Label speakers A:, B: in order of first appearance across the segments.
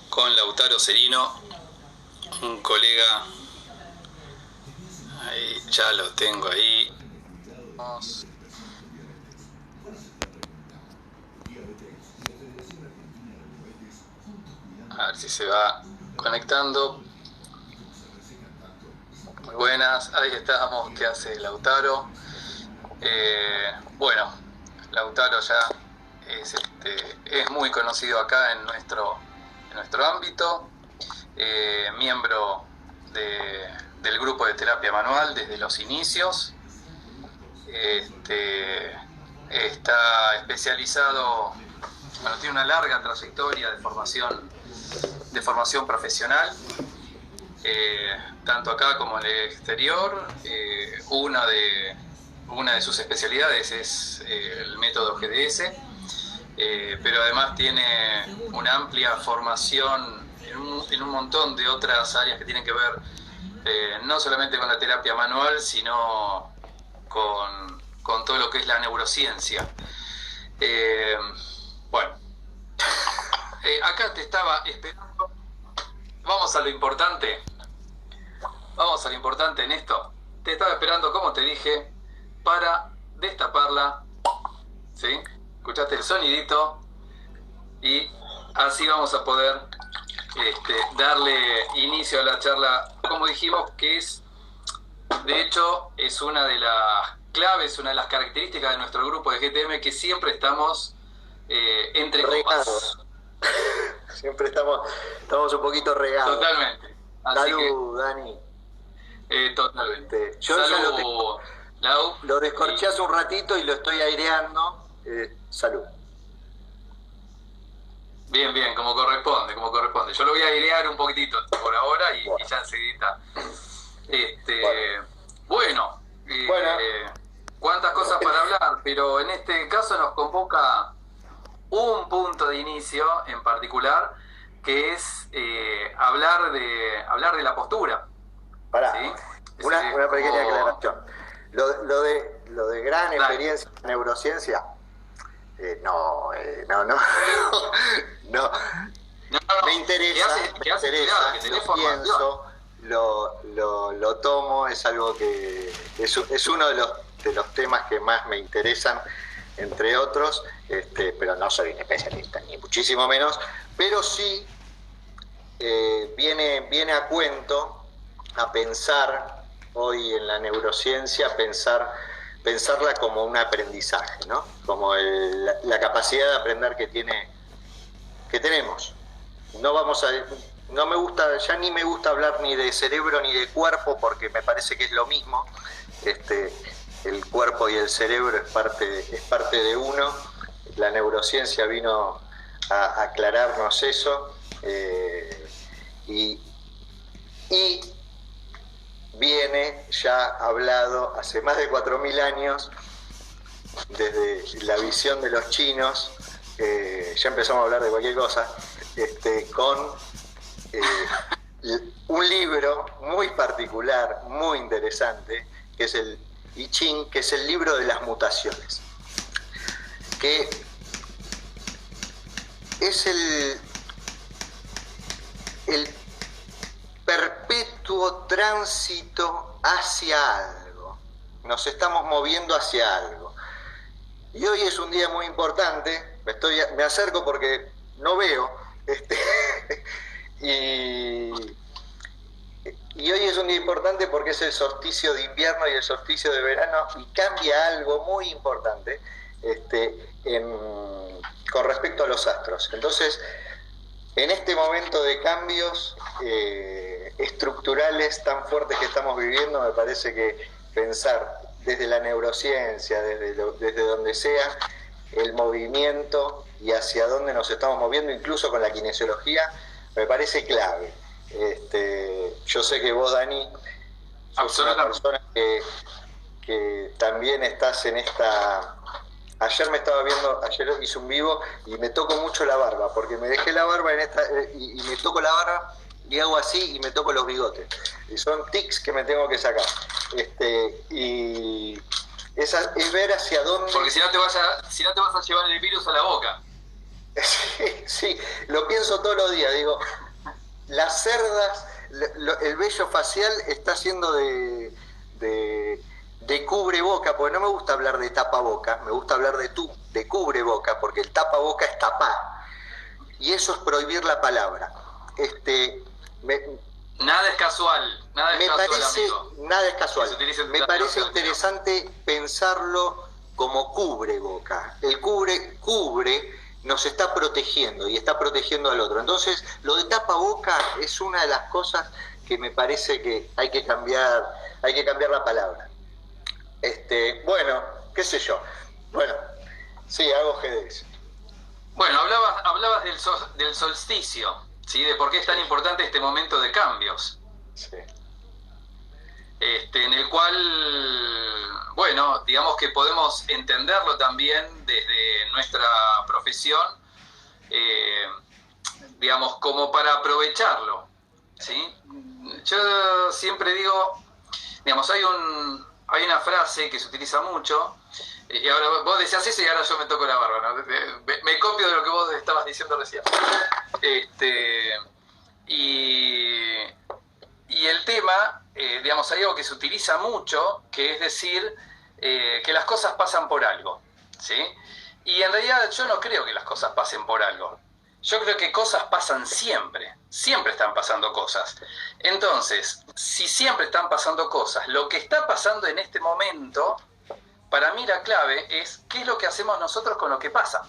A: con Lautaro Serino, un colega. Ahí ya lo tengo ahí. Vamos. A ver si se va conectando. Muy buenas, ahí estamos. ¿Qué hace Lautaro? Bueno, Lautaro ya es muy conocido acá en nuestro ámbito, miembro del grupo de terapia manual desde los inicios. Está especializado, bueno, tiene una larga trayectoria de formación profesional, tanto acá como en el exterior. Una de sus especialidades es el método GDS, pero además tiene una amplia formación en un montón de otras áreas que tienen que ver no solamente con la terapia manual, sino con todo lo que es la neurociencia. Bueno, acá te estaba esperando. Vamos a lo importante en esto. Te estaba esperando, como te dije, para destaparla, ¿sí? Escuchaste el sonidito y así vamos a poder darle inicio a la charla, como dijimos, que es, de hecho, es una de las claves, una de las características de nuestro grupo de GTM, que siempre estamos entre copas.
B: Siempre estamos un poquito regados.
A: Totalmente.
B: Así Salud, que, Dani.
A: Totalmente.
B: Yo salud, Lau. Lo descorché hace un ratito y lo estoy aireando. Salud.
A: Bien, como corresponde. Yo lo voy a airear un poquitito por ahora y ya enseguida. Bueno. Cuántas cosas para hablar, pero en este caso nos convoca un punto de inicio en particular, que es hablar de la postura.
B: Pará,
A: ¿sí?
B: una pequeña aclaración. Lo de gran experiencia en neurociencia, no. Me interesa, lo pienso, lo tomo, es algo que es uno de los temas que más me interesan, entre otros, pero no soy un especialista, ni muchísimo menos, pero sí viene a cuento a pensar hoy en la neurociencia, pensarla como un aprendizaje, ¿no? Como la capacidad de aprender que tenemos. No me gusta, ya ni me gusta hablar ni de cerebro ni de cuerpo, porque me parece que es lo mismo. El cuerpo y el cerebro es parte de uno. La neurociencia vino a aclararnos eso, y viene ya hablado hace más de 4.000 años, desde la visión de los chinos. Ya empezamos a hablar de cualquier cosa, con un libro muy particular, muy interesante, que es el I Ching, que es el libro de las mutaciones, que es el perpetuo tránsito hacia algo. Nos estamos moviendo hacia algo. Y hoy es un día muy importante. Me acerco porque no veo. Y hoy es un día importante porque es el solsticio de invierno y el solsticio de verano, y cambia algo muy importante con respecto a los astros. Entonces, en este momento de cambios estructurales tan fuertes que estamos viviendo, me parece que pensar desde la neurociencia, desde donde sea, el movimiento y hacia dónde nos estamos moviendo, incluso con la kinesiología, me parece clave. Yo sé que vos, Dani, sos una persona que también estás en esta... Ayer hice un vivo y me toco mucho la barba, porque me dejé la barba y me toco la barba y hago así y me toco los bigotes. Y son tics que me tengo que sacar. Y es ver hacia dónde...
A: Porque si no te vas a llevar el virus a la boca.
B: Sí, sí, lo pienso todos los días, digo, las cerdas, el vello facial está haciendo de cubreboca, porque no me gusta hablar de tapaboca, me gusta hablar de cubreboca, porque el tapaboca es tapar, y eso es prohibir la palabra.
A: Nada es casual, nada es casual, amigo.
B: Nada es casual. Me parece interesante pensarlo como cubreboca. El cubre nos está protegiendo y está protegiendo al otro. Entonces, lo de tapaboca es una de las cosas que me parece que hay que cambiar la palabra. Bueno, qué sé yo. Bueno, sí, hago GDS.
A: Bueno, hablabas del solsticio, ¿sí? De por qué es tan importante este momento de cambios.
B: Sí.
A: En el cual, bueno, digamos que podemos entenderlo también desde nuestra profesión, digamos, como para aprovecharlo, ¿sí? Yo siempre digo, digamos, hay una frase que se utiliza mucho, y ahora vos decías eso y ahora yo me toco la barba, ¿no? Me copio de lo que vos estabas diciendo recién. Y el tema, digamos, hay algo que se utiliza mucho, que es decir, que las cosas pasan por algo, ¿sí? Y en realidad yo no creo que las cosas pasen por algo. Yo creo que cosas pasan siempre están pasando cosas. Entonces, si siempre están pasando cosas, lo que está pasando en este momento, para mí la clave es qué es lo que hacemos nosotros con lo que pasa.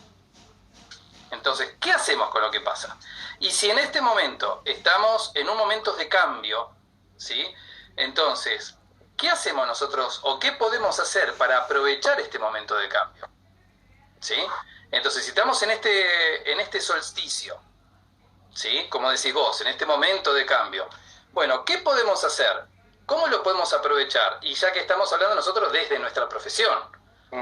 A: Entonces, ¿qué hacemos con lo que pasa? Y si en este momento estamos en un momento de cambio, ¿sí? Entonces, ¿qué hacemos nosotros o qué podemos hacer para aprovechar este momento de cambio? ¿Sí? Entonces, si estamos en este solsticio, ¿sí? Como decís vos, en este momento de cambio, bueno, ¿qué podemos hacer? ¿Cómo lo podemos aprovechar? Y ya que estamos hablando nosotros desde nuestra profesión,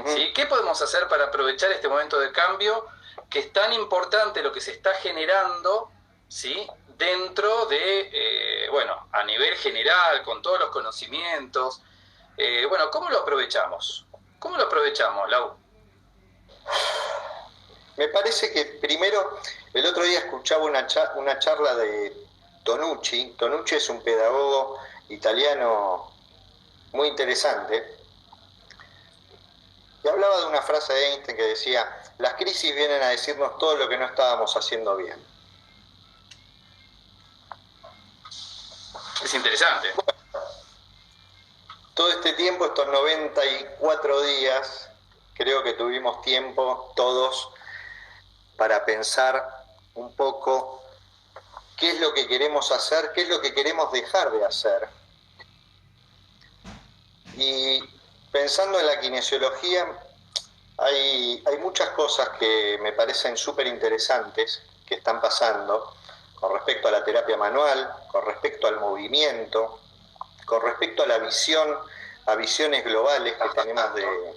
A: ¿sí? ¿Qué podemos hacer para aprovechar este momento de cambio que es tan importante lo que se está generando, ¿sí? Dentro de, bueno, a nivel general, con todos los conocimientos? Bueno, ¿cómo lo aprovechamos? ¿Cómo lo aprovechamos, Lau?
B: Me parece que primero, el otro día escuchaba una charla de Tonucci. Tonucci es un pedagogo italiano muy interesante, y hablaba de una frase de Einstein que decía: las crisis vienen a decirnos todo lo que no estábamos haciendo bien.
A: Es interesante.
B: Todo este tiempo, estos 94 días, creo que tuvimos tiempo todos para pensar un poco qué es lo que queremos hacer, qué es lo que queremos dejar de hacer. Y pensando en la kinesiología, hay muchas cosas que me parecen súper interesantes que están pasando con respecto a la terapia manual, con respecto al movimiento, con respecto a la visión, a visiones globales que tenemos de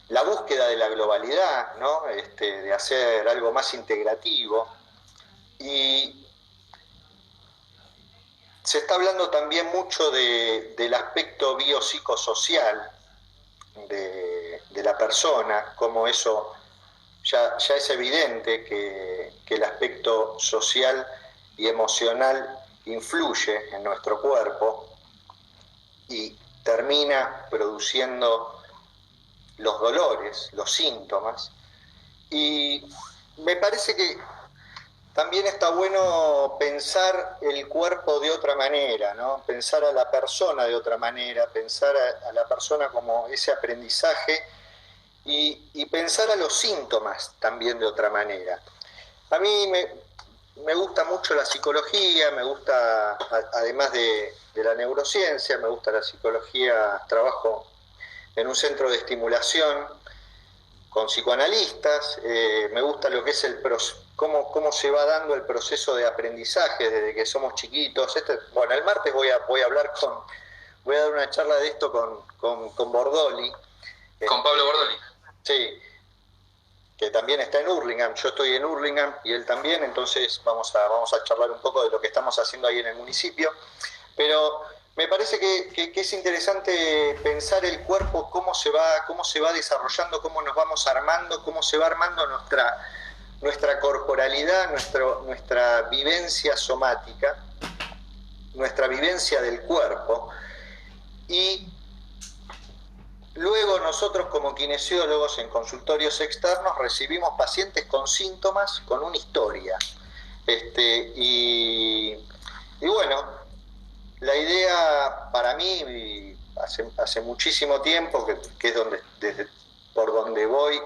B: la búsqueda de la globalidad, ¿no? De hacer algo más integrativo. Y se está hablando también mucho del aspecto biopsicosocial de la persona, como eso ya es evidente que el aspecto social y emocional influye en nuestro cuerpo y termina produciendo los dolores, los síntomas. Y me parece que también está bueno pensar el cuerpo de otra manera, ¿no? Pensar a la persona de otra manera, pensar a la persona como ese aprendizaje y pensar a los síntomas también de otra manera. A mí me gusta mucho la psicología, me gusta, además de la neurociencia, me gusta la psicología. Trabajo en un centro de estimulación con psicoanalistas, me gusta lo que es cómo se va dando el proceso de aprendizaje desde que somos chiquitos. Bueno, el martes voy a dar una charla de esto con Bordoli.
A: Con Pablo Bordoli.
B: Sí, que también está en Hurlingham. Yo estoy en Hurlingham y él también, entonces vamos a charlar un poco de lo que estamos haciendo ahí en el municipio. Pero Me parece que es interesante pensar el cuerpo, cómo se va desarrollando, cómo nos vamos armando, cómo se va armando nuestra corporalidad, nuestra vivencia somática, nuestra vivencia del cuerpo. Y luego nosotros como kinesiólogos en consultorios externos recibimos pacientes con síntomas, con una historia. Y bueno, la idea para mí, hace muchísimo tiempo, que es por donde voy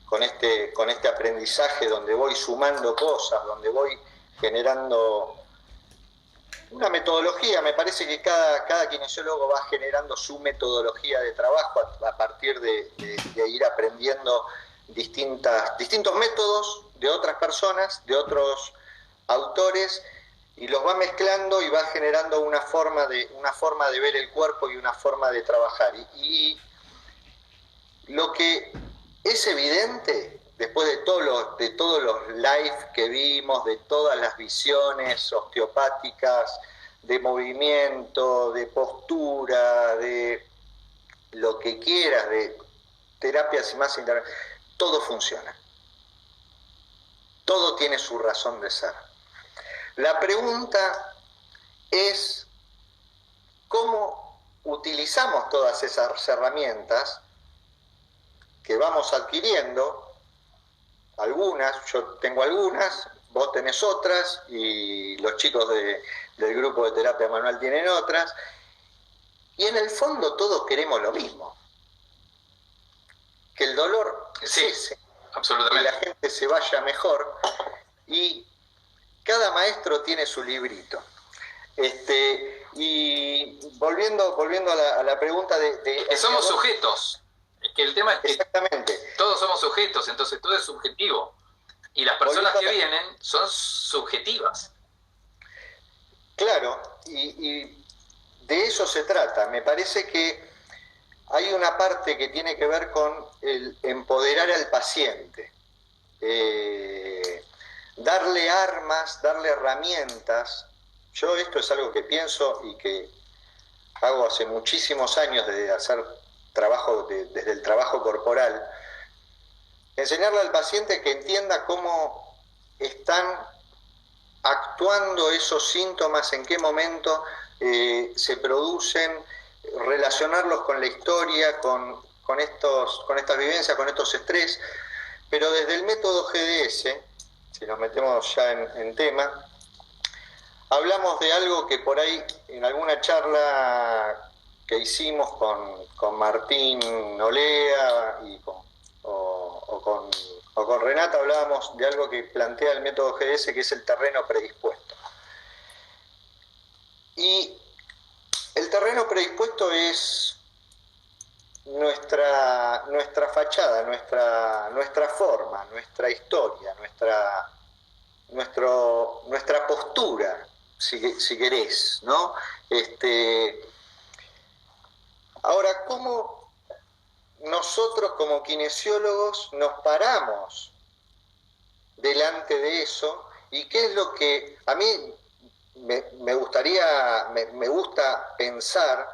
B: con este aprendizaje, donde voy sumando cosas, donde voy generando una metodología. Me parece que cada kinesiólogo va generando su metodología de trabajo a partir de ir aprendiendo distintos métodos de otras personas, de otros autores, y los va mezclando y va generando una forma de ver el cuerpo y una forma de trabajar. Y lo que es evidente, después de todos los live que vimos, de todas las visiones osteopáticas, de movimiento, de postura, de lo que quieras, de terapias y más internas, todo funciona. Todo tiene su razón de ser. La pregunta es cómo utilizamos todas esas herramientas que vamos adquiriendo. Algunas, yo tengo algunas, vos tenés otras, y los chicos del grupo de terapia manual tienen otras, y en el fondo todos queremos lo mismo: que el dolor cese,
A: absolutamente,
B: que la gente se vaya mejor, y cada maestro tiene su librito. Y volviendo a la pregunta de
A: que somos sujetos. Es que el tema es que
B: exactamente,
A: todos somos sujetos, entonces todo es subjetivo. Y las personas que vienen son subjetivas.
B: Claro, y de eso se trata. Me parece que hay una parte que tiene que ver con el empoderar al paciente. Darle armas, darle herramientas. Yo esto es algo que pienso y que hago hace muchísimos años, desde hacer trabajo, desde el trabajo corporal. Enseñarle al paciente que entienda cómo están actuando esos síntomas, en qué momento se producen, relacionarlos con la historia, con estas vivencias, con estos estrés, pero desde el método GDS, si nos metemos ya en tema, hablamos de algo que por ahí en alguna charla que hicimos con Martín Olea o con Renata, hablábamos de algo que plantea el método GDS, que es el terreno predispuesto. Y el terreno predispuesto es nuestra fachada, nuestra forma, nuestra historia, nuestra postura, si querés, ¿no? Ahora, ¿cómo nosotros como kinesiólogos nos paramos delante de eso? ¿Y qué es lo que a mí me gusta pensar?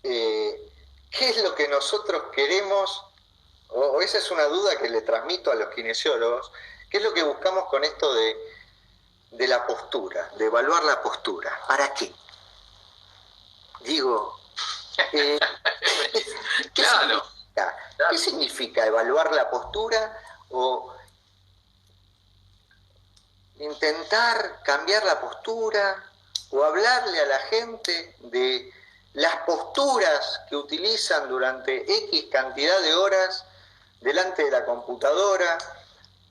B: ¿Qué es lo que nosotros queremos? O esa es una duda que le transmito a los kinesiólogos. ¿Qué es lo que buscamos con esto de la postura, de evaluar la postura? ¿Para qué? Digo,
A: Claro.
B: ¿qué significa evaluar la postura o intentar cambiar la postura o hablarle a la gente de las posturas que utilizan durante X cantidad de horas delante de la computadora?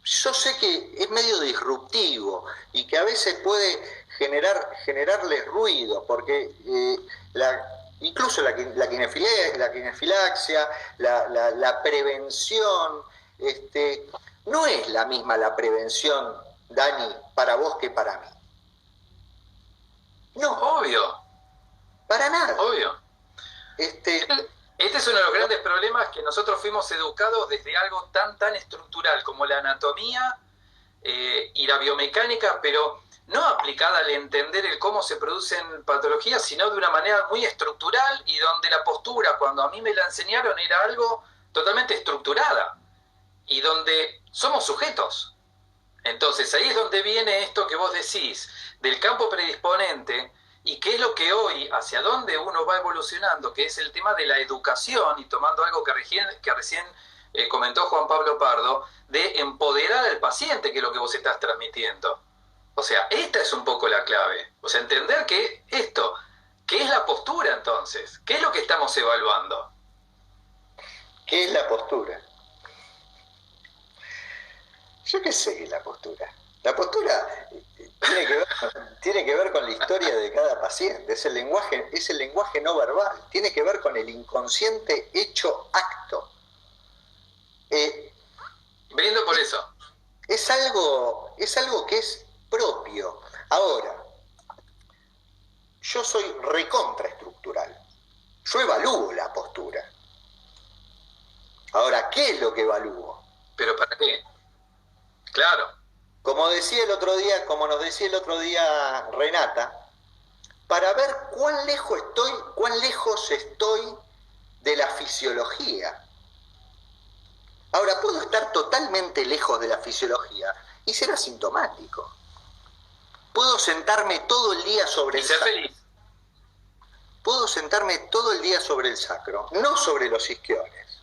B: Yo sé que es medio disruptivo y que a veces puede generarles ruido, porque incluso la kinefilaxia, la prevención, no es la misma la prevención, Dani, para vos que para mí. No.
A: Obvio.
B: Para nada.
A: Obvio. Este es uno de los grandes problemas, que nosotros fuimos educados desde algo tan estructural como la anatomía y la biomecánica, pero no aplicada al entender el cómo se producen patologías, sino de una manera muy estructural, y donde la postura, cuando a mí me la enseñaron, era algo totalmente estructurada, y donde somos sujetos. Entonces ahí es donde viene esto que vos decís, del campo predisponente, y qué es lo que hoy, hacia dónde uno va evolucionando, que es el tema de la educación, y tomando algo que recién comentó Juan Pablo Pardo, de empoderar al paciente, que es lo que vos estás transmitiendo. O sea, esta es un poco la clave. O sea, entender que esto, ¿qué es la postura entonces? ¿Qué es lo que estamos evaluando?
B: ¿Qué es la postura? Yo qué sé qué es la postura. La postura tiene que ver con la historia de cada paciente, es el lenguaje no verbal, tiene que ver con el inconsciente hecho acto.
A: Brindo por eso.
B: Es algo que es propio. Ahora, yo soy recontraestructural. Yo evalúo la postura. Ahora, ¿qué es lo que evalúo?
A: ¿Pero para qué? Claro.
B: Como nos decía el otro día Renata, para ver cuán lejos estoy de la fisiología. Ahora, puedo estar totalmente lejos de la fisiología y ser asintomático. Puedo sentarme todo el día sobre el sacro.
A: Feliz.
B: Puedo sentarme todo el día sobre el sacro, no sobre los isquiones.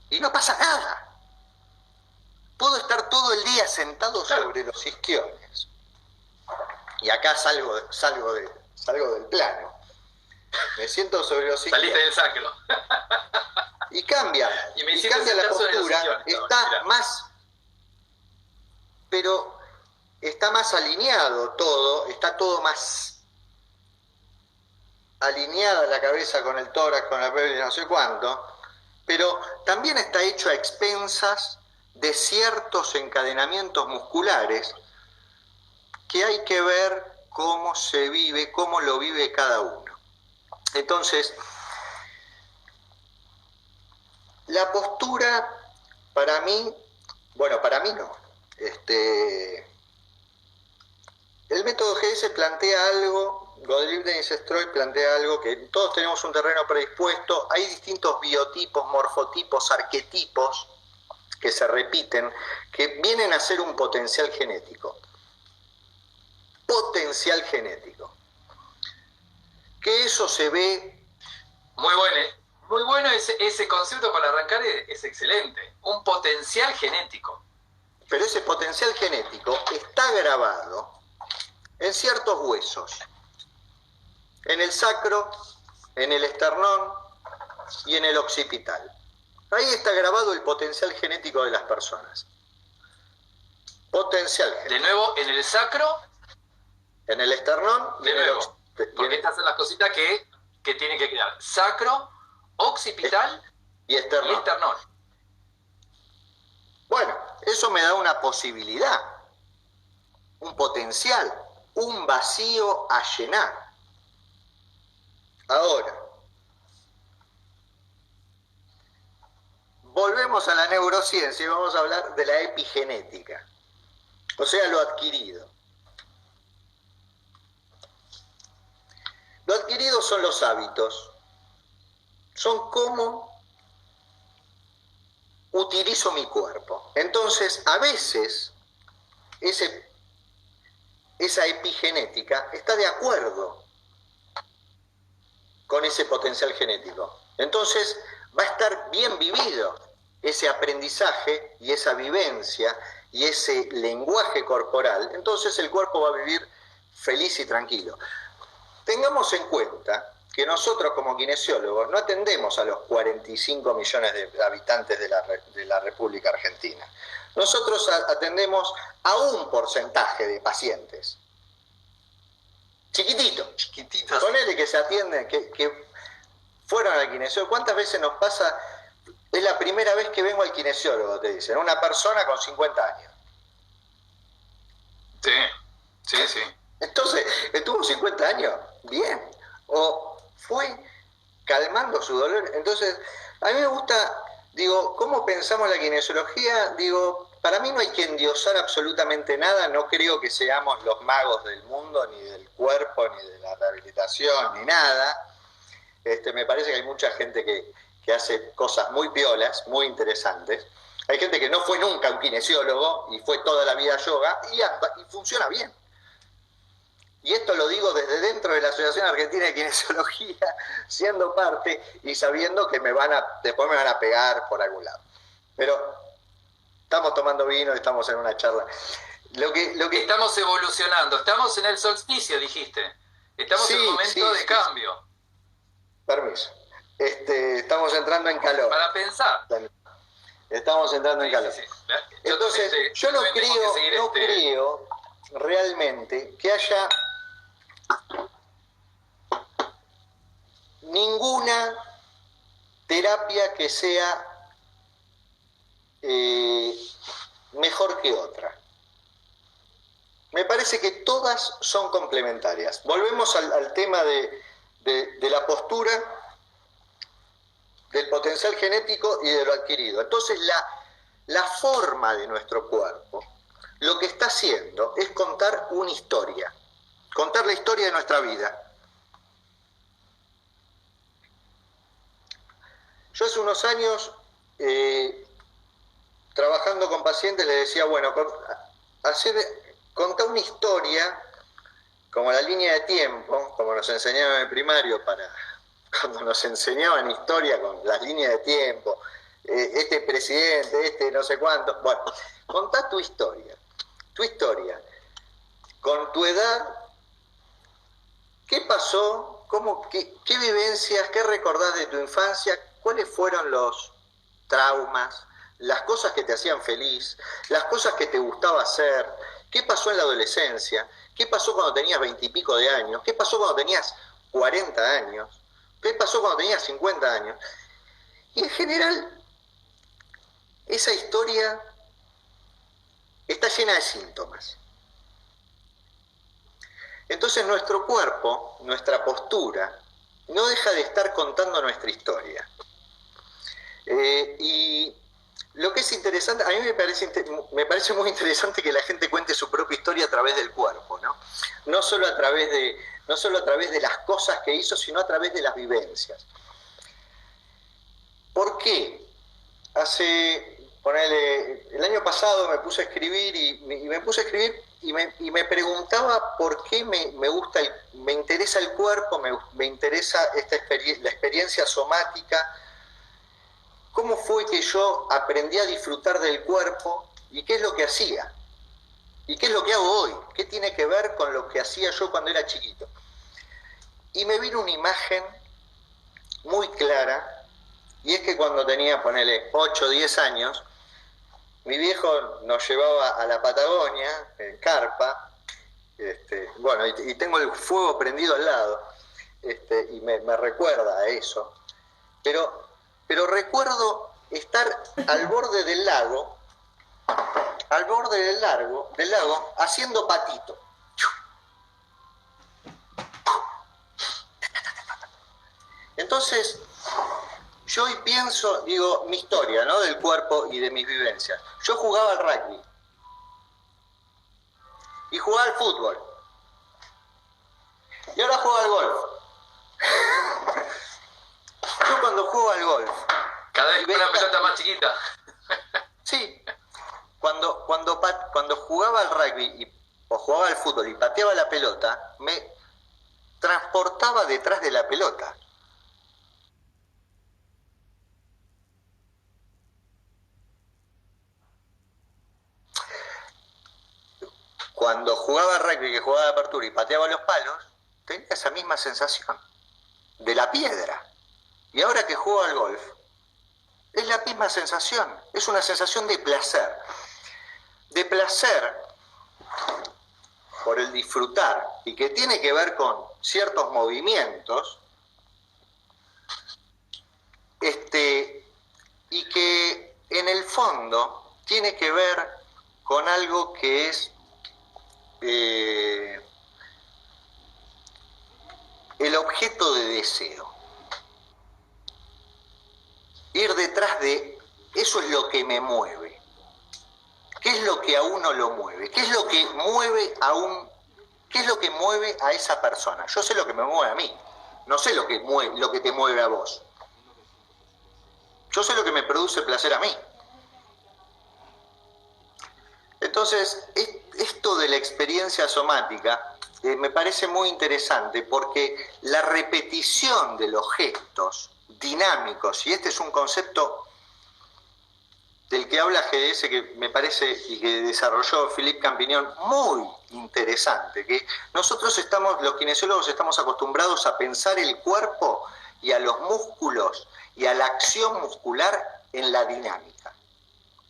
B: Y no pasa nada. Puedo estar todo el día sentado sobre los isquiones. Y acá salgo del plano. Me siento sobre los isquiones.
A: Saliste del sacro.
B: Y cambia la postura, pero está más alineado todo, está todo más alineada la cabeza con el tórax, con la pelvis, no sé cuánto, pero también está hecho a expensas de ciertos encadenamientos musculares que hay que ver cómo se vive, cómo lo vive cada uno. Entonces, la postura, para mí no. El método GS plantea algo, Gottlieb Dennis-Stroy plantea algo, que todos tenemos un terreno predispuesto, hay distintos biotipos, morfotipos, arquetipos que se repiten, que vienen a ser un potencial genético. Potencial genético. Que eso se ve...
A: Muy bueno ese concepto para arrancar, es excelente. Un potencial genético.
B: Pero ese potencial genético está grabado en ciertos huesos. En el sacro, en el esternón y en el occipital. Ahí está grabado el potencial genético de las personas. Potencial genético.
A: De nuevo, en el sacro.
B: En el esternón y en el occipital.
A: Porque estas son las cositas que tienen que quedar. Sacro, occipital
B: y esternón. Bueno, eso me da una posibilidad, un potencial, un vacío a llenar. Ahora, volvemos a la neurociencia y vamos a hablar de la epigenética, o sea, lo adquirido. Lo adquirido son los hábitos, son cómo utilizo mi cuerpo. Entonces, a veces, esa epigenética está de acuerdo con ese potencial genético. Entonces, va a estar bien vivido ese aprendizaje y esa vivencia y ese lenguaje corporal. Entonces, el cuerpo va a vivir feliz y tranquilo. Tengamos en cuenta que nosotros como kinesiólogos no atendemos a los 45 millones de habitantes de la República Argentina. Nosotros atendemos a un porcentaje de pacientes. Chiquititos. Ponele que se atienden, que fueron al kinesiólogo. ¿Cuántas veces nos pasa? Es la primera vez que vengo al kinesiólogo, te dicen. Una persona con 50 años.
A: Sí.
B: Entonces, ¿estuvo 50 años? Bien. O fue calmando su dolor. Entonces, a mí me gusta, ¿cómo pensamos la kinesiología? para mí no hay que endiosar absolutamente nada, no creo que seamos los magos del mundo, ni del cuerpo, ni de la rehabilitación, ni nada. Me parece que hay mucha gente que hace cosas muy piolas, muy interesantes. Hay gente que no fue nunca un kinesiólogo y fue toda la vida yoga y funciona bien. Y esto lo digo desde dentro de la Asociación Argentina de Kinesiología, siendo parte y sabiendo que después me van a pegar por algún lado. Pero estamos tomando vino y estamos en una charla. Lo que
A: Estamos evolucionando, estamos en el solsticio, dijiste. Estamos en un momento de cambio.
B: Permiso. Estamos entrando en calor.
A: Para pensar.
B: Estamos entrando en calor. Entonces, yo no creo realmente que haya ninguna terapia que sea mejor que otra. Me parece que todas son complementarias. Volvemos al tema de la postura, del potencial genético y de lo adquirido. Entonces, la forma de nuestro cuerpo, lo que está haciendo es contar una historia, contar la historia de nuestra vida. Yo hace unos años, trabajando con pacientes, les decía, bueno, contá una historia, como la línea de tiempo, como nos enseñaban en el primario, cuando nos enseñaban historia con las líneas de tiempo, este presidente, no sé cuánto. Bueno, contá tu historia, con tu edad, ¿qué pasó? ¿Qué vivencias, qué recordás de tu infancia? ¿Cuáles fueron los traumas, las cosas que te hacían feliz, las cosas que te gustaba hacer? ¿Qué pasó en la adolescencia? ¿Qué pasó cuando tenías 20 y pico de años? ¿Qué pasó cuando tenías 40 años? ¿Qué pasó cuando tenías 50 años? Y en general, esa historia está llena de síntomas. Entonces nuestro cuerpo, nuestra postura, no deja de estar contando nuestra historia. Y lo que es interesante, a mí me parece muy interesante que la gente cuente su propia historia a través del cuerpo, ¿no? No solo a través de las cosas que hizo, sino a través de las vivencias. ¿Por qué? El año pasado me puse a escribir y me preguntaba por qué me interesa el cuerpo, me interesa la experiencia somática. ¿Cómo fue que yo aprendí a disfrutar del cuerpo y qué es lo que hacía? ¿Y qué es lo que hago hoy? ¿Qué tiene que ver con lo que hacía yo cuando era chiquito? Y me vino una imagen muy clara, y es que cuando tenía, ponele, 8 o 10 años, mi viejo nos llevaba a la Patagonia, en carpa, bueno, y tengo el fuego prendido al lado, y me recuerda a eso, pero recuerdo estar al borde del lago, haciendo patito. Entonces, yo hoy pienso, digo, mi historia, ¿no? Del cuerpo y de mis vivencias. Yo jugaba al rugby y jugaba al fútbol y ahora juego al golf. Yo cuando juego al golf,
A: cada vez con una pelota más chiquita.
B: Sí, cuando jugaba al rugby o jugaba al fútbol y pateaba la pelota, me transportaba detrás de la pelota. Cuando jugaba al rugby, que jugaba de apertura y pateaba los palos, tenía esa misma sensación de la piedra. Y ahora que juego al golf, es la misma sensación, es una sensación de placer por el disfrutar y que tiene que ver con ciertos movimientos, y que en el fondo tiene que ver con algo que es el objeto de deseo. Ir detrás de eso es lo que me mueve. ¿Qué es lo que a uno lo mueve? ¿Qué es lo que mueve qué es lo que mueve a esa persona? Yo sé lo que me mueve a mí, no sé lo que te mueve a vos. Yo sé lo que me produce placer a mí. Entonces, esto de la experiencia somática me parece muy interesante porque la repetición de los gestos dinámicos, y este es un concepto del que habla GDS que me parece y que desarrolló Philippe Campignon, muy interesante, que nosotros los kinesiólogos estamos acostumbrados a pensar el cuerpo y a los músculos y a la acción muscular en la dinámica.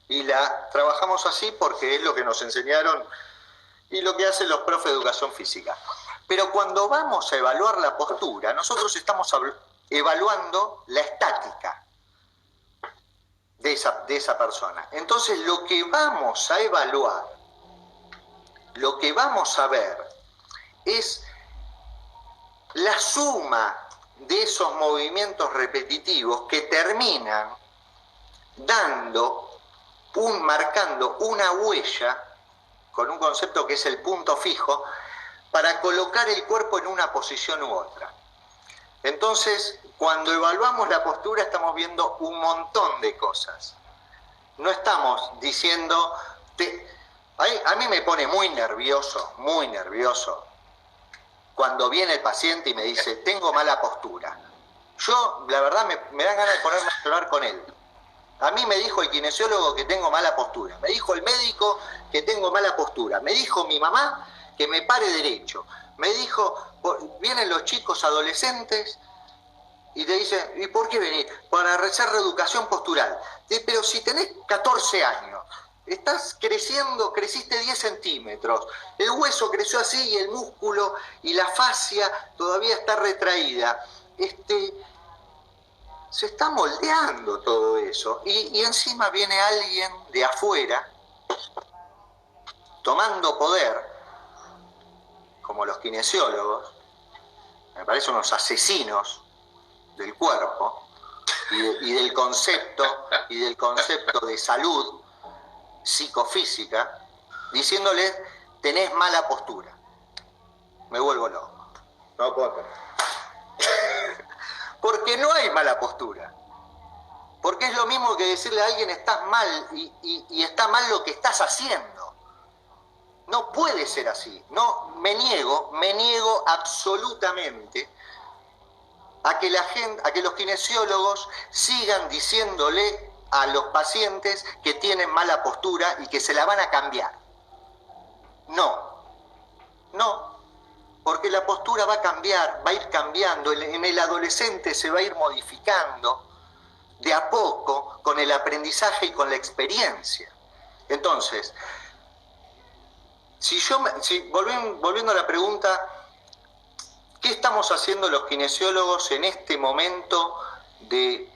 B: Y la trabajamos así porque es lo que nos enseñaron y lo que hacen los profes de educación física. Pero cuando vamos a evaluar la postura, nosotros estamos evaluando la estática de esa persona. Entonces lo que vamos a evaluar, lo que vamos a ver, es la suma de esos movimientos repetitivos que terminan marcando una huella con un concepto que es el punto fijo para colocar el cuerpo en una posición u otra. Entonces, cuando evaluamos la postura estamos viendo un montón de cosas. No estamos diciendo... A mí me pone muy nervioso, cuando viene el paciente y me dice, tengo mala postura. Yo, la verdad, me da ganas de ponerme a hablar con él. A mí me dijo el kinesiólogo que tengo mala postura. Me dijo el médico que tengo mala postura. Me dijo mi mamá que me pare derecho. Me dijo, vienen los chicos adolescentes y te dicen, ¿y por qué venir? Para hacer reeducación postural. Pero si tenés 14 años, estás creciendo, creciste 10 centímetros, el hueso creció así y el músculo y la fascia todavía está retraída. Se está moldeando todo eso y encima viene alguien de afuera tomando poder, como los kinesiólogos, me parecen unos asesinos del cuerpo y del concepto de salud psicofísica, diciéndoles tenés mala postura. Me vuelvo loco. No puedo creer. Porque no hay mala postura. Porque es lo mismo que decirle a alguien estás mal y está mal lo que estás haciendo. No puede ser así. No, me niego absolutamente a que los kinesiólogos sigan diciéndole a los pacientes que tienen mala postura y que se la van a cambiar. No. Porque la postura va a cambiar, va a ir cambiando, en el adolescente se va a ir modificando de a poco con el aprendizaje y con la experiencia. Entonces, volviendo a la pregunta, ¿qué estamos haciendo los kinesiólogos en este momento de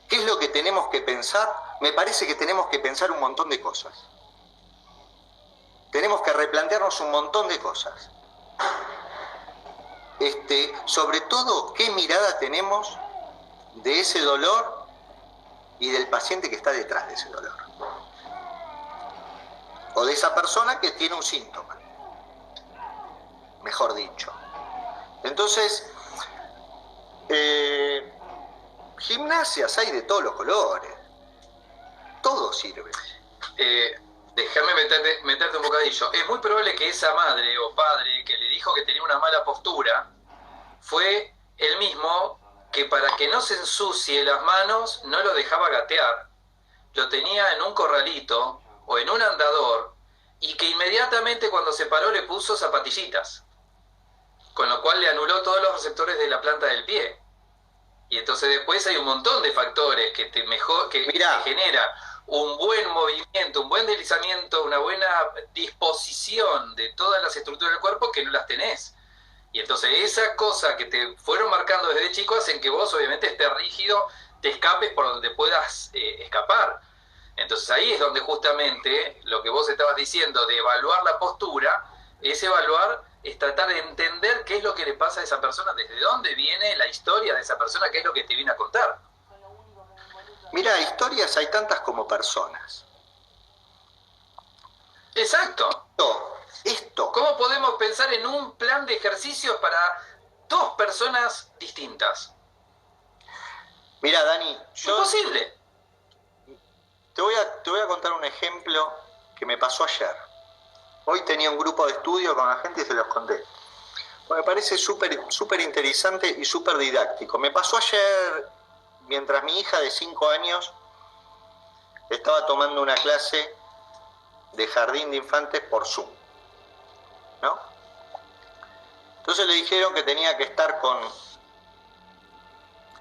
B: qué es lo que tenemos que pensar? Me parece que tenemos que pensar un montón de cosas. Tenemos que replantearnos un montón de cosas. Sobre todo, ¿qué mirada tenemos de ese dolor y del paciente que está detrás de ese dolor? O de esa persona que tiene un síntoma, mejor dicho. Entonces, gimnasias hay de todos los colores. Todo sirve.
A: Déjame meterte un bocadillo. Es muy probable que esa madre o padre que le dijo que tenía una mala postura fue el mismo que para que no se ensucie las manos no lo dejaba gatear. Lo tenía en un corralito o en un andador y que inmediatamente cuando se paró le puso zapatillitas, con lo cual le anuló todos los receptores de la planta del pie. Y entonces después hay un montón de factores que te genera un buen movimiento, un buen deslizamiento, una buena disposición de todas las estructuras del cuerpo que no las tenés. Y entonces esas cosas que te fueron marcando desde chico hacen que vos obviamente estés rígido, te escapes por donde puedas escapar. Entonces ahí es donde justamente lo que vos estabas diciendo de evaluar la postura, es tratar de entender qué es lo que le pasa a esa persona, desde dónde viene la historia de esa persona, qué es lo que te viene a contar.
B: Mira, historias hay tantas como personas.
A: Exacto.
B: Esto.
A: ¿Cómo podemos pensar en un plan de ejercicios para dos personas distintas?
B: Mira, Dani,
A: Imposible.
B: te voy a contar un ejemplo que me pasó ayer. Hoy tenía un grupo de estudio con la gente y se los conté. Me parece súper interesante y súper didáctico. Me pasó ayer mientras mi hija de 5 años estaba tomando una clase de jardín de infantes por Zoom, ¿no? Entonces le dijeron que tenía que estar con...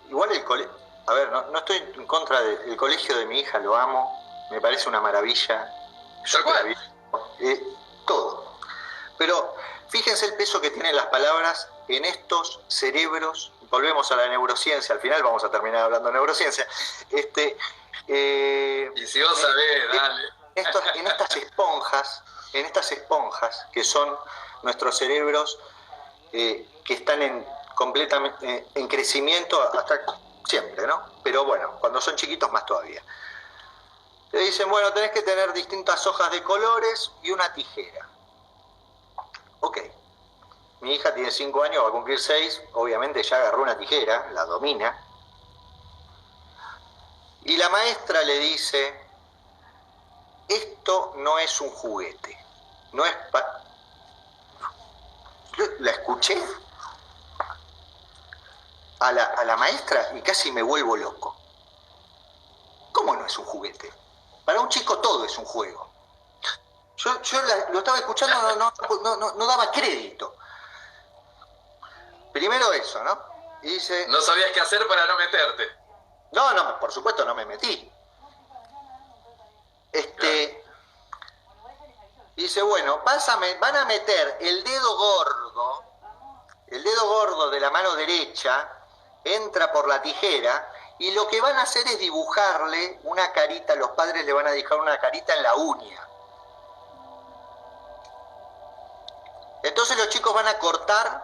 B: Igual el colegio... A ver, no estoy en contra del colegio de mi hija, lo amo, me parece una maravilla. Todo. Pero fíjense el peso que tienen las palabras en estos cerebros. Volvemos a la neurociencia, al final vamos a terminar hablando de neurociencia.
A: Y si vos sabés, dale.
B: En estas esponjas que son nuestros cerebros que están completamente en crecimiento hasta siempre, ¿no? Pero bueno, cuando son chiquitos más todavía. Le dicen, bueno, tenés que tener distintas hojas de colores y una tijera. Ok. Mi hija tiene 5 años, va a cumplir 6, obviamente ya agarró una tijera, la domina. Y la maestra le dice, esto no es un juguete, no es Yo la escuché a la maestra y casi me vuelvo loco. ¿Cómo no es un juguete? Para un chico todo es un juego. Yo lo estaba escuchando, no daba crédito. Primero eso, ¿no? Y dice...
A: No sabías qué hacer para no meterte.
B: No, por supuesto no me metí. Dice, bueno, van a meter el dedo gordo de la mano derecha, entra por la tijera, y lo que van a hacer es dibujarle una carita, los padres le van a dibujar una carita en la uña. Entonces los chicos van a cortar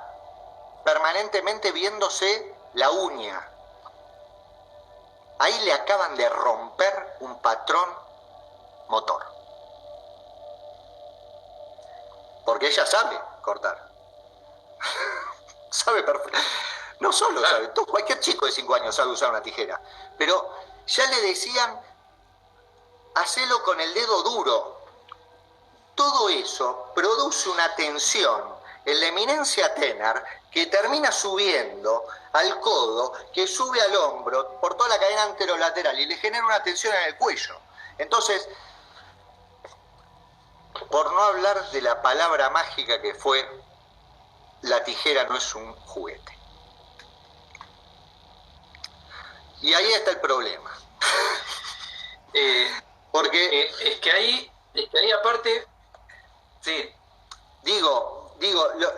B: permanentemente viéndose la uña. Ahí le acaban de romper un patrón motor. Porque ella sabe cortar. Sabe perfecto. No solo sabe, cualquier chico de 5 años sabe usar una tijera. Pero ya le decían, hacelo con el dedo duro. Todo eso produce una tensión en la eminencia tenar que termina subiendo al codo, que sube al hombro por toda la cadena anterolateral y le genera una tensión en el cuello. Entonces, por no hablar de la palabra mágica que fue, la tijera no es un juguete. Y ahí está el problema. Porque
A: es que ahí aparte, sí.
B: Digo,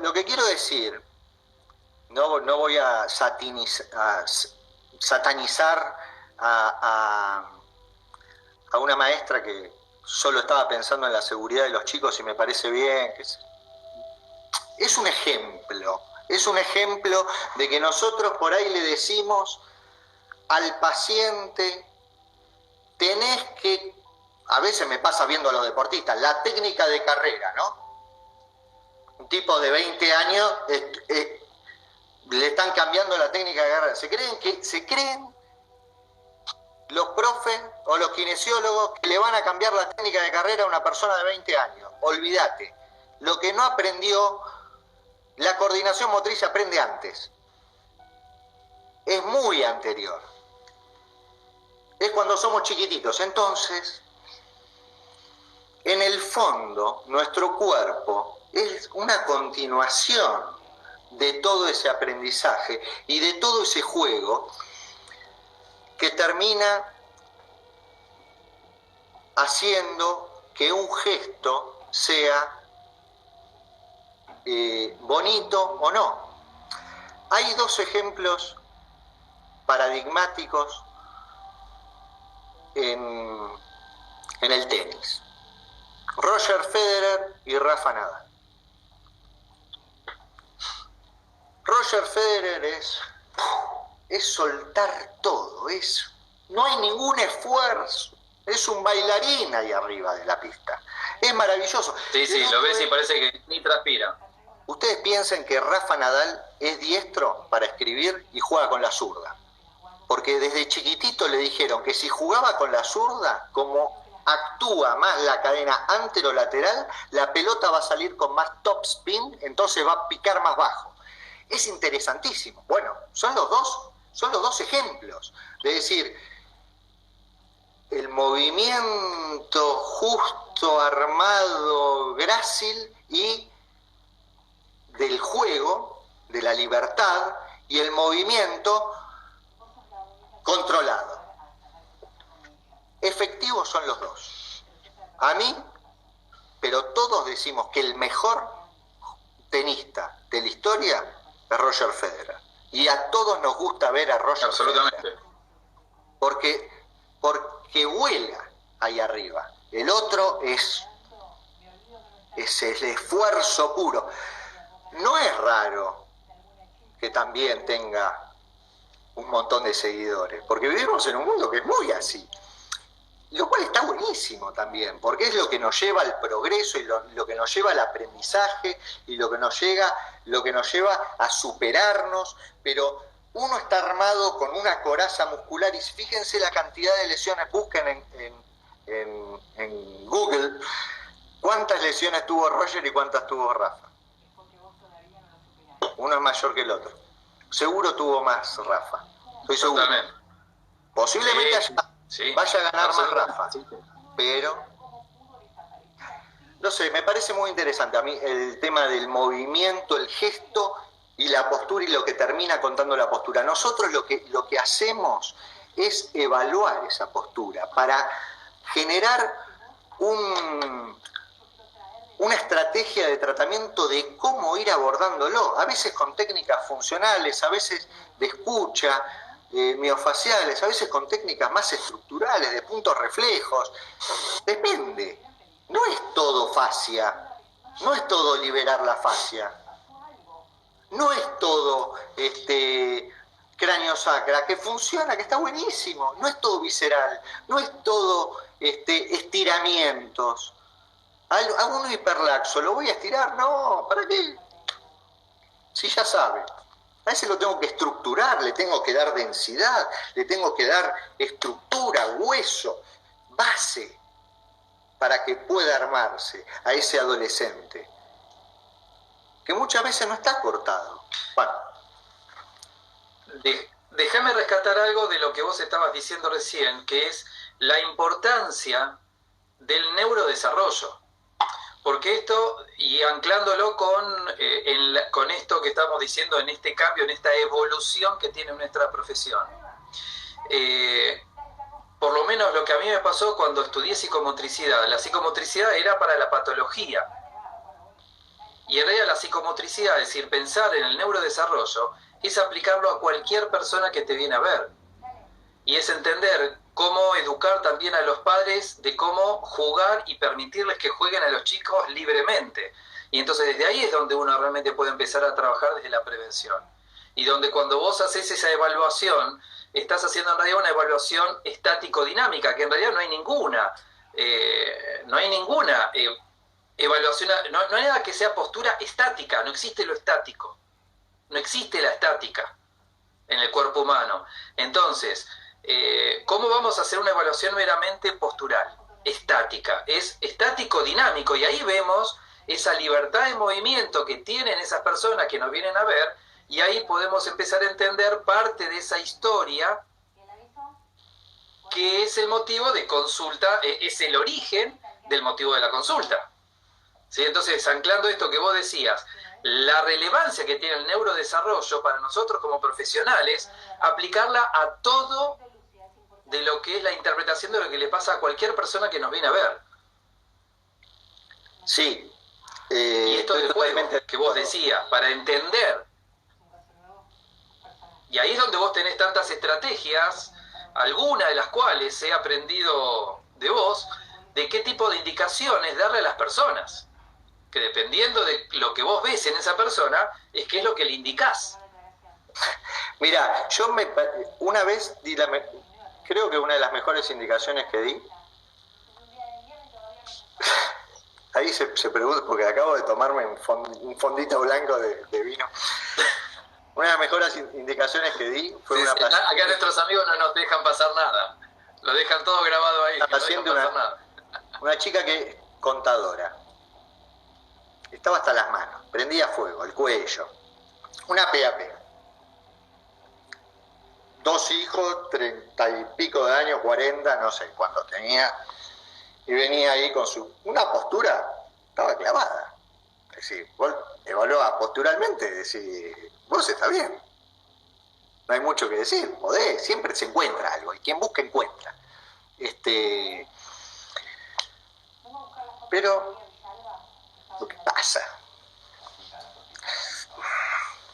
B: lo que quiero decir, no voy a satanizar a una maestra que solo estaba pensando en la seguridad de los chicos y me parece bien. Es un ejemplo de que nosotros por ahí le decimos al paciente, tenés que, a veces me pasa viendo a los deportistas, la técnica de carrera, ¿no? Un tipo de 20 años le están cambiando la técnica de carrera. Se creen los profes o los kinesiólogos que le van a cambiar la técnica de carrera a una persona de 20 años. Olvídate. Lo que no aprendió, la coordinación motriz se aprende antes. Es muy anterior. Es cuando somos chiquititos. Entonces, en el fondo, nuestro cuerpo es una continuación de todo ese aprendizaje y de todo ese juego que termina haciendo que un gesto sea bonito o no. Hay 2 ejemplos paradigmáticos en el tenis. Roger Federer y Rafa Nadal. Roger Federer es soltar todo, no hay ningún esfuerzo, es un bailarín ahí arriba de la pista. Es maravilloso.
A: Sí, sí, lo ves y parece que ni transpira.
B: Ustedes piensen que Rafa Nadal es diestro para escribir y juega con la zurda. Porque desde chiquitito le dijeron que si jugaba con la zurda, como actúa más la cadena anterolateral, la pelota va a salir con más top spin, entonces va a picar más bajo. Es interesantísimo. Bueno, son los dos ejemplos. Es decir, el movimiento justo, armado, grácil y del juego, de la libertad, y el movimiento controlado. Efectivos son los dos. A mí, pero todos decimos que el mejor tenista de la historia es Roger Federer. Y a todos nos gusta ver a Roger Federer. Porque vuela ahí arriba. El otro es el esfuerzo puro. No es raro que también tenga un montón de seguidores, porque vivimos en un mundo que es muy así, lo cual está buenísimo también, porque es lo que nos lleva al progreso y lo que nos lleva al aprendizaje y lo que nos lleva a superarnos, pero uno está armado con una coraza muscular y fíjense la cantidad de lesiones, busquen en Google cuántas lesiones tuvo Roger y cuántas tuvo Rafa. Uno es mayor que el otro. Seguro tuvo más Rafa. Estoy seguro.
A: Totalmente.
B: Posiblemente vaya a ganar más Rafa. Pero, no sé, me parece muy interesante a mí el tema del movimiento, el gesto y la postura y lo que termina contando la postura. Nosotros lo que hacemos es evaluar esa postura para generar una estrategia de tratamiento de cómo ir abordándolo, a veces con técnicas funcionales, a veces de escucha, miofaciales, a veces con técnicas más estructurales, de puntos reflejos. Depende. No es todo fascia, no es todo liberar la fascia, no es todo cráneo sacra, que funciona, que está buenísimo, no es todo visceral, no es todo estiramientos. Hago un hiperlaxo, ¿lo voy a estirar? No, ¿para qué? Si ya sabe. A ese lo tengo que estructurar, le tengo que dar densidad, le tengo que dar estructura, hueso, base, para que pueda armarse a ese adolescente, que muchas veces no está cortado. Bueno.
A: Déjame rescatar algo de lo que vos estabas diciendo recién, que es la importancia del neurodesarrollo. Porque esto, y anclándolo con esto que estamos diciendo, en este cambio, en esta evolución que tiene nuestra profesión. Por lo menos lo que a mí me pasó cuando estudié psicomotricidad. La psicomotricidad era para la patología. Y en realidad la psicomotricidad, es decir, pensar en el neurodesarrollo, es aplicarlo a cualquier persona que te viene a ver. Y es entender cómo educar también a los padres de cómo jugar y permitirles que jueguen a los chicos libremente. Y entonces desde ahí es donde uno realmente puede empezar a trabajar desde la prevención. Y donde cuando vos haces esa evaluación, estás haciendo en realidad una evaluación estático-dinámica, que en realidad no hay ninguna. Evaluación, no hay nada que sea postura estática, no existe lo estático. No existe la estática en el cuerpo humano. Entonces, ¿cómo vamos a hacer una evaluación meramente postural? Estática. Es estático-dinámico y ahí vemos esa libertad de movimiento que tienen esas personas que nos vienen a ver y ahí podemos empezar a entender parte de esa historia que es el motivo de consulta, es el origen del motivo de la consulta. ¿Sí? Entonces, anclando esto que vos decías, la relevancia que tiene el neurodesarrollo para nosotros como profesionales, aplicarla a todo de lo que es la interpretación de lo que le pasa a cualquier persona que nos viene a ver.
B: Sí.
A: Y esto del juego que vos decías, para entender. Y ahí es donde vos tenés tantas estrategias, algunas de las cuales he aprendido de vos, de qué tipo de indicaciones darle a las personas. Que dependiendo de lo que vos ves en esa persona, es qué es lo que le indicás.
B: Mira, una vez di creo que una de las mejores indicaciones que di ahí se pregunta, porque acabo de tomarme un fondito blanco de vino. Una de las mejores indicaciones que di fue
A: sí,
B: una
A: sí, acá nuestros amigos no nos dejan pasar nada. Lo dejan todo grabado ahí.
B: Una paciente, una chica que es contadora. Estaba hasta las manos, prendía fuego, el cuello. Una PAP. 2 hijos, 30 y pico de años, 40, no sé cuántos tenía. Y venía ahí con una postura, estaba clavada. Es decir, vos evaluás posturalmente, decir, vos está bien. No hay mucho que decir, podés, siempre se encuentra algo, y quien busca encuentra. Pero, lo que pasa,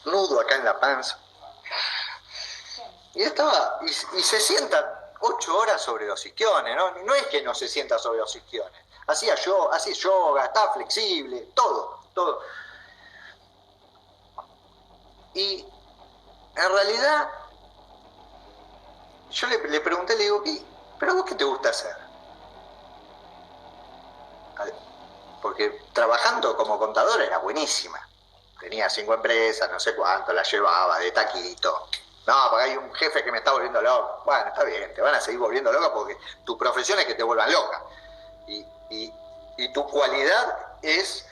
B: nudo acá en la panza, y se sienta 8 horas sobre los isquiones, ¿no? No es que no se sienta sobre los isquiones, hacía yoga, estaba flexible, todo. Y en realidad, yo le pregunté, le digo, ¿pero vos qué te gusta hacer? Porque trabajando como contador era buenísima. Tenía 5 empresas, no sé cuánto, las llevaba de taquito. No, porque hay un jefe que me está volviendo loco. Bueno, está bien, te van a seguir volviendo loca porque tu profesión es que te vuelvan loca. Y tu cualidad es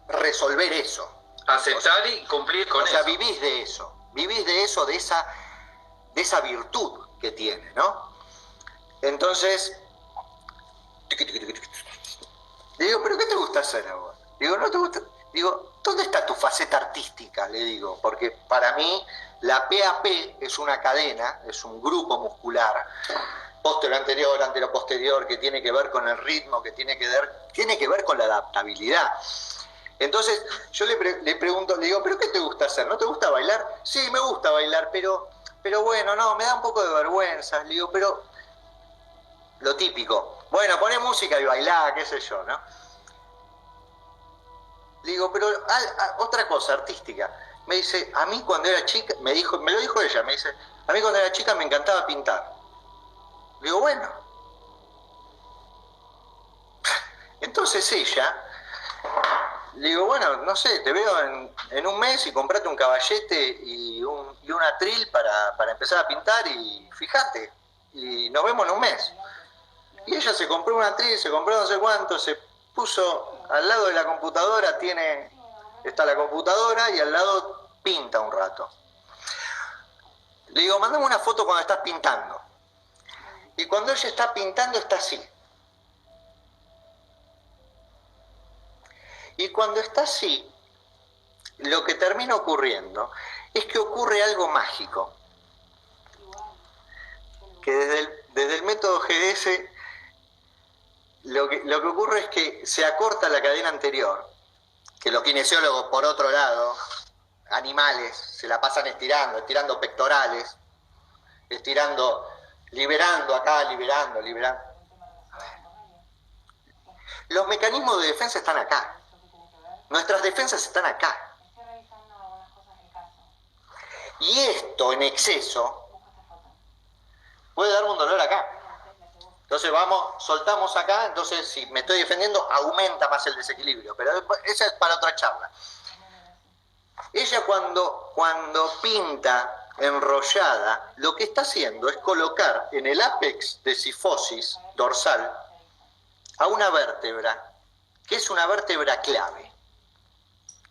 B: resolver eso.
A: Aceptar y cumplir con eso.
B: O sea, vivís de eso, de esa virtud que tiene, ¿no? Entonces, le digo, ¿pero qué te gusta hacer a vos? Digo, ¿no te gusta? Digo, ¿dónde está tu faceta artística? Le digo, porque para mí la PAP es una cadena, es un grupo muscular, posterior anterior, antero posterior, que tiene que ver con el ritmo, que tiene que ver con la adaptabilidad. Entonces yo le pregunto, le digo, ¿pero qué te gusta hacer? ¿No te gusta bailar? Sí, me gusta bailar, pero bueno, no, me da un poco de vergüenza. Le digo, pero lo típico, bueno, poné música y bailá, qué sé yo, ¿no? Le digo, pero otra cosa artística. Me dice, a mí cuando era chica, me lo dijo ella, me dice, a mí cuando era chica me encantaba pintar. Le digo, bueno. Entonces ella, le digo, bueno, no sé, te veo en un mes y comprate un caballete y un atril para empezar a pintar y fíjate, y nos vemos en un mes. Y ella se compró un atril, se compró no sé cuánto, se puso al lado de la computadora, está la computadora y al lado pinta un rato. Le digo, mandame una foto cuando estás pintando. Y cuando ella está pintando está así. Y cuando está así, lo que termina ocurriendo es que ocurre algo mágico. Que desde el método GDS lo que ocurre es que se acorta la cadena anterior, que los kinesiólogos, por otro lado, animales, se la pasan estirando pectorales, liberando acá, liberando. Los mecanismos de defensa están acá. Nuestras defensas están acá. Y esto en exceso puede darme un dolor acá. Entonces soltamos acá, entonces si me estoy defendiendo aumenta más el desequilibrio, pero esa es para otra charla. Ella cuando pinta enrollada, lo que está haciendo es colocar en el ápex de sifosis dorsal a una vértebra, que es una vértebra clave,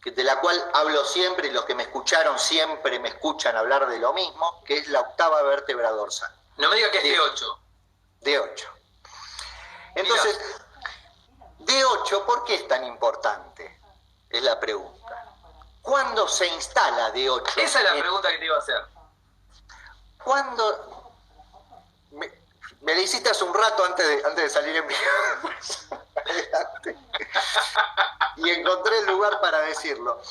B: de la cual hablo siempre, y los que me escucharon siempre me escuchan hablar de lo mismo, que es la 8ª vértebra dorsal.
A: No me diga que es D8.
B: D8. Entonces, D8, ¿por qué es tan importante? Es la pregunta. ¿Cuándo se instala D8?
A: Esa es la pregunta que te iba a hacer.
B: ¿Cuándo? Me la hiciste hace un rato antes de salir en vivo. Y encontré el lugar para decirlo.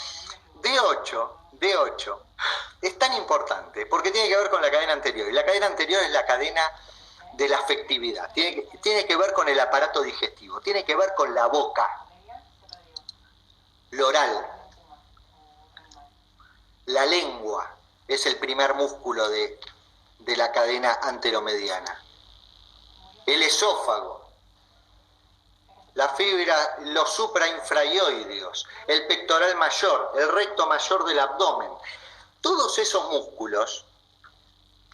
B: D8 es tan importante porque tiene que ver con la cadena anterior. Y la cadena anterior es la cadena de la afectividad. Tiene que ver con el aparato digestivo. Tiene que ver con la boca. Lo oral. La lengua es el primer músculo de la cadena anteromediana. El esófago la fibra, los suprainfraioideos, el pectoral mayor, el recto mayor del abdomen. Todos esos músculos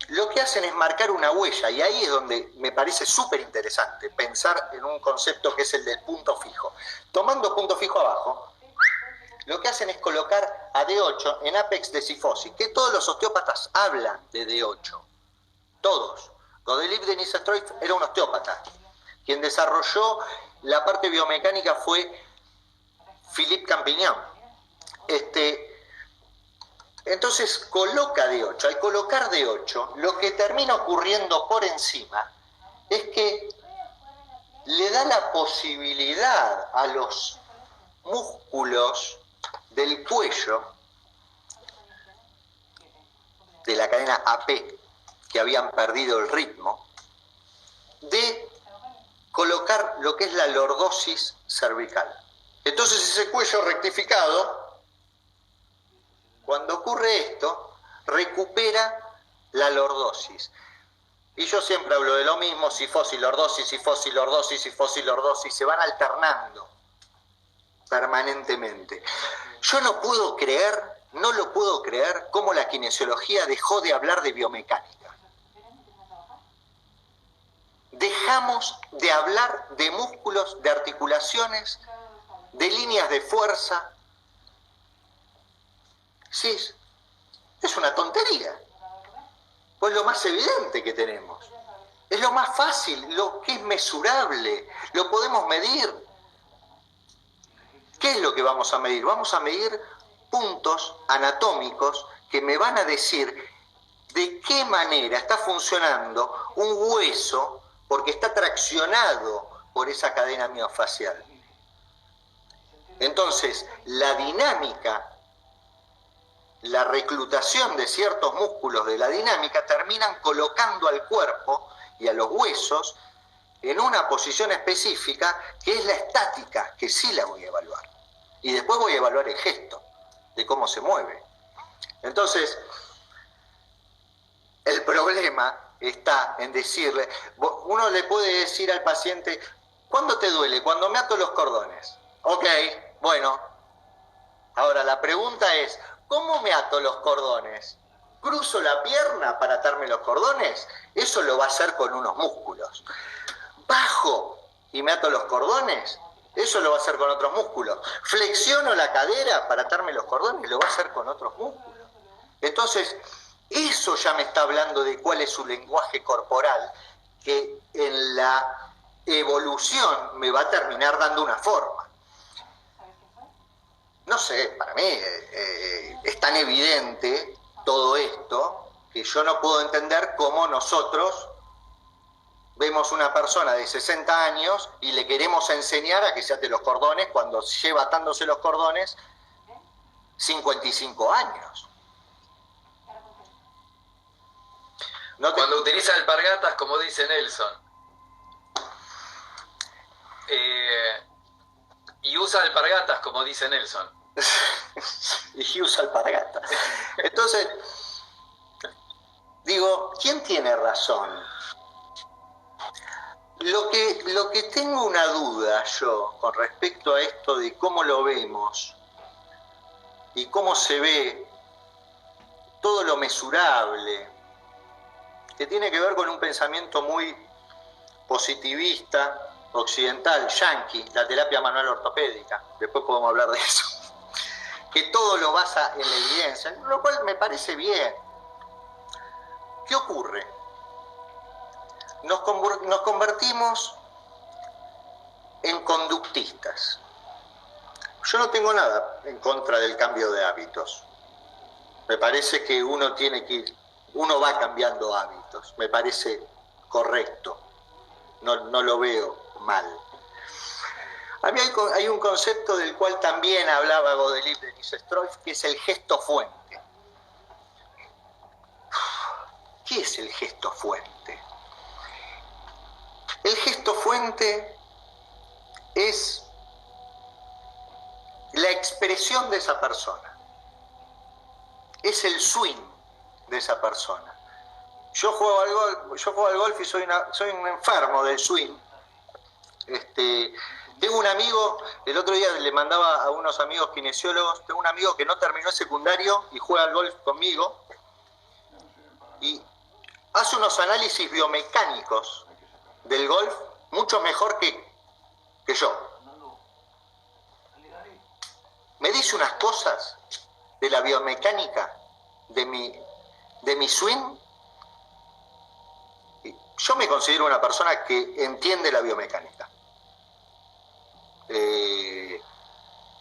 B: lo que hacen es marcar una huella, y ahí es donde me parece súper interesante pensar en un concepto que es el del punto fijo. Tomando punto fijo abajo, lo que hacen es colocar a D8 en ápex de cifosis, que todos los osteópatas hablan de D8. Todos. Godelip de Nice-Stroif era un osteópata. Quien desarrolló la parte biomecánica fue Philippe Campignon. Entonces coloca D8. Al colocar D8, lo que termina ocurriendo por encima es que le da la posibilidad a los músculos del cuello, de la cadena AP, que habían perdido el ritmo, de colocar lo que es la lordosis cervical. Entonces ese cuello rectificado, cuando ocurre esto, recupera la lordosis. Y yo siempre hablo de lo mismo, cifosis, lordosis, cifosis, lordosis, cifosis, lordosis, se van alternando permanentemente. Yo no lo puedo creer cómo la kinesiología dejó de hablar de biomecánica. Dejamos de hablar de músculos, de articulaciones, de líneas de fuerza. Sí, es una tontería. Pues lo más evidente que tenemos. Es lo más fácil, lo que es mesurable, lo podemos medir. ¿Qué es lo que vamos a medir? Vamos a medir puntos anatómicos que me van a decir de qué manera está funcionando un hueso porque está traccionado por esa cadena miofacial. Entonces, la dinámica, la reclutación de ciertos músculos de la dinámica terminan colocando al cuerpo y a los huesos en una posición específica que es la estática, que sí la voy a evaluar. Y después voy a evaluar el gesto, de cómo se mueve. Entonces, el problema está en decirle, uno le puede decir al paciente, ¿cuándo te duele? Cuando me ato los cordones. Ok, bueno. Ahora la pregunta es, ¿cómo me ato los cordones? ¿Cruzo la pierna para atarme los cordones? Eso lo va a hacer con unos músculos. ¿Bajo y me ato los cordones? Eso lo va a hacer con otros músculos. ¿Flexiono la cadera para atarme los cordones? Lo va a hacer con otros músculos. Entonces, eso ya me está hablando de cuál es su lenguaje corporal, que en la evolución me va a terminar dando una forma. No sé, para mí es tan evidente todo esto que yo no puedo entender cómo nosotros vemos una persona de 60 años y le queremos enseñar a que se ate los cordones cuando lleva atándose los cordones 55 años.
A: Cuando utiliza alpargatas, como dice Nelson, y usa alpargatas, como dice Nelson.
B: Y usa alpargatas. Entonces, digo, ¿quién tiene razón? Lo que tengo una duda yo con respecto a esto de cómo lo vemos y cómo se ve todo lo mesurable, que tiene que ver con un pensamiento muy positivista, occidental, yanqui, la terapia manual ortopédica, después podemos hablar de eso, que todo lo basa en la evidencia, lo cual me parece bien. ¿Qué ocurre? Nos convertimos en conductistas. Yo no tengo nada en contra del cambio de hábitos. Me parece que uno va cambiando hábitos. Me parece correcto. No lo veo mal. A mí hay un concepto del cual también hablaba Godelip de Nice-Stroif, que es el gesto fuente. ¿Qué es el gesto fuente? El gesto fuente es la expresión de esa persona. Es el swing de esa persona. Yo juego al golf y soy un enfermo del swing. Tengo un amigo, el otro día le mandaba a unos amigos kinesiólogos, tengo un amigo que no terminó el secundario y juega al golf conmigo y hace unos análisis biomecánicos del golf mucho mejor que yo. Me dice unas cosas de la biomecánica de mi swing. Yo me considero una persona que entiende la biomecánica.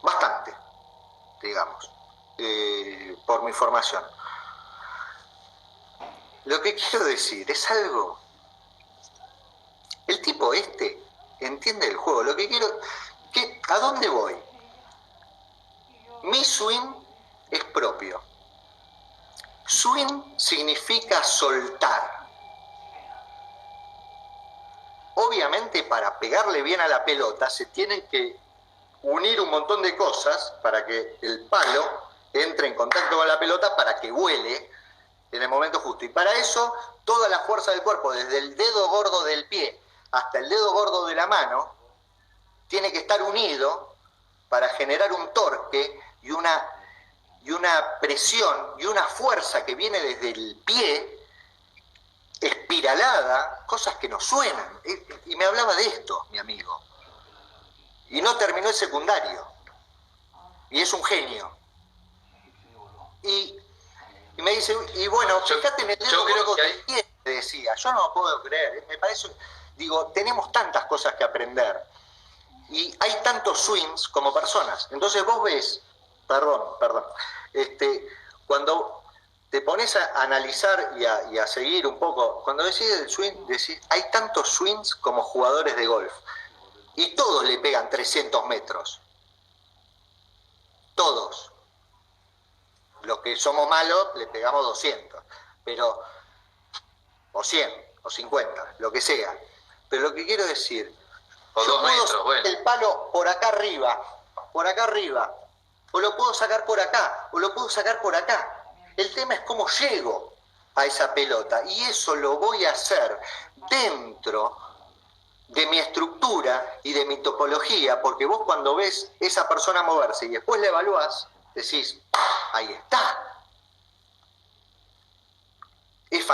B: Bastante, digamos, por mi formación. Lo que quiero decir es algo. El tipo entiende el juego. Lo que quiero. ¿A dónde voy? Mi swing es propio. Swing significa soltar. Obviamente, para pegarle bien a la pelota se tienen que unir un montón de cosas para que el palo entre en contacto con la pelota para que vuele en el momento justo. Y para eso, toda la fuerza del cuerpo, desde el dedo gordo del pie hasta el dedo gordo de la mano, tiene que estar unido para generar un torque y una presión y una fuerza que viene desde el pie, espiralada, cosas que no suenan. Y me hablaba de esto, mi amigo. Y no terminó el secundario. Y es un genio. Y me dice, y bueno, fíjate en el dedo gordo del pie, te decía. Yo no lo puedo creer. Me parece, digo, tenemos tantas cosas que aprender. Y hay tantos swings como personas. Entonces vos ves, perdón, cuando te pones a analizar y a seguir un poco, cuando decís el swing, decís, hay tantos swings como jugadores de golf. Y todos le pegan 300 metros. Todos. Los que somos malos le pegamos 200. Pero, o 100, o 50, lo que sea. Pero lo que quiero decir,
A: o
B: yo
A: 2 metros,
B: puedo
A: bueno.
B: el palo por acá arriba, o lo puedo sacar por acá, o lo puedo sacar por acá. El tema es cómo llego a esa pelota, y eso lo voy a hacer dentro de mi estructura y de mi topología, porque vos cuando ves esa persona moverse y después la evaluás, decís, ahí está.